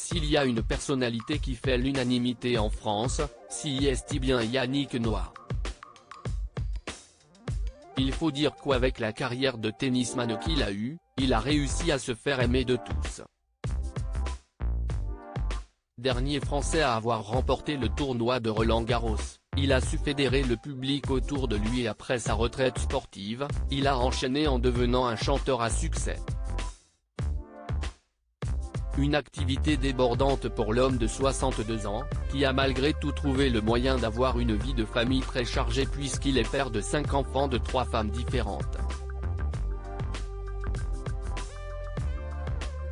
S'il y a une personnalité qui fait l'unanimité en France, c'est bien Yannick Noah. Il faut dire qu'avec la carrière de tennisman qu'il a eue, il a réussi à se faire aimer de tous. Dernier Français à avoir remporté le tournoi de Roland-Garros, il a su fédérer le public autour de lui et après sa retraite sportive, il a enchaîné en devenant un chanteur à succès. Une activité débordante pour l'homme de 62 ans, qui a malgré tout trouvé le moyen d'avoir une vie de famille très chargée puisqu'il est père de 5 enfants de 3 femmes différentes.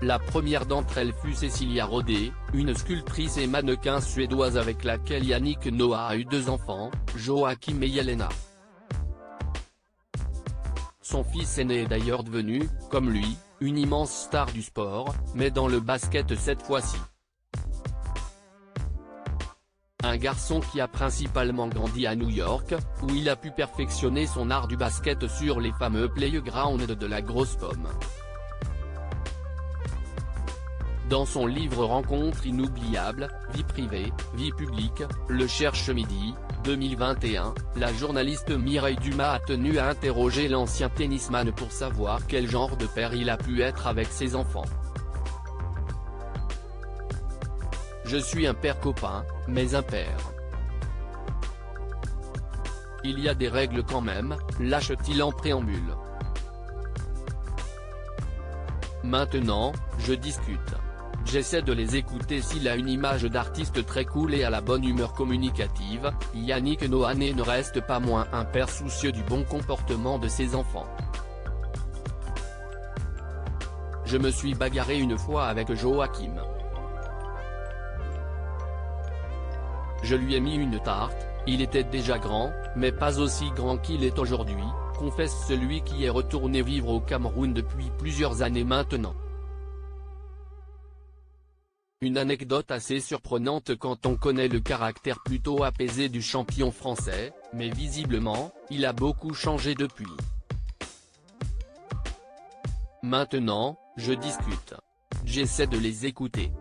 La première d'entre elles fut Cecilia Rodé, une sculptrice et mannequin suédoise avec laquelle Yannick Noah a eu 2 enfants, Joachim et Jelena. Son fils aîné est d'ailleurs devenu, comme lui, une immense star du sport, mais dans le basket cette fois-ci. Un garçon qui a principalement grandi à New York, où il a pu perfectionner son art du basket sur les fameux playgrounds de la grosse pomme. Dans son livre Rencontres inoubliables, vie privée, vie publique, le Cherche Midi, 2021, la journaliste Mireille Dumas a tenu à interroger l'ancien tennisman pour savoir quel genre de père il a pu être avec ses enfants. Je suis un père copain, mais un père. Il y a des règles quand même, lâche-t-il en préambule. Maintenant, je discute. J'essaie de les écouter. S'il a une image d'artiste très cool et à la bonne humeur communicative, Yannick Noah ne reste pas moins un père soucieux du bon comportement de ses enfants. Je me suis bagarré une fois avec Joachim. Je lui ai mis une tarte, il était déjà grand, mais pas aussi grand qu'il est aujourd'hui, confesse celui qui est retourné vivre au Cameroun depuis plusieurs années maintenant. Une anecdote assez surprenante quand on connaît le caractère plutôt apaisé du champion français, mais visiblement, il a beaucoup changé depuis. Maintenant, je discute. J'essaie de les écouter.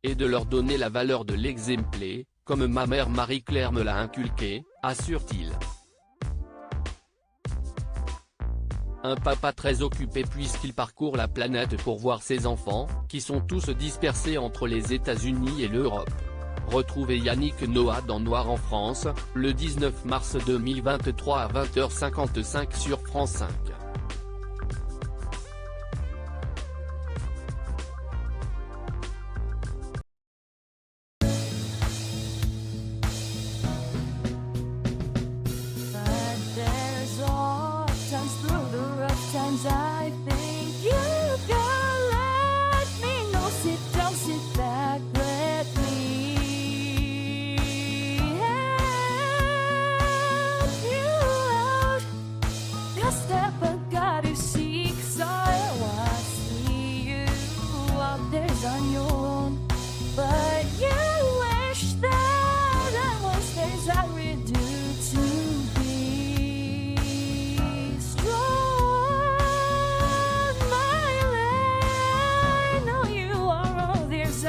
Et de leur donner la valeur de l'exemplé, comme ma mère Marie-Claire me l'a inculqué, assure-t-il. Un papa très occupé puisqu'il parcourt la planète pour voir ses enfants, qui sont tous dispersés entre les États-Unis et l'Europe. Retrouvez Yannick Noah dans Noir en France, le 19 mars 2023 à 20h55 sur France 5. I think you can let me know. Sit down, sit back, let me help you out. Just step I gotta seek, so I see you out there on your own. But you wish that I was things I would do to be strong. I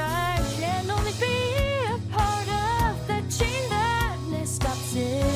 can only be a part of the chain that stops it.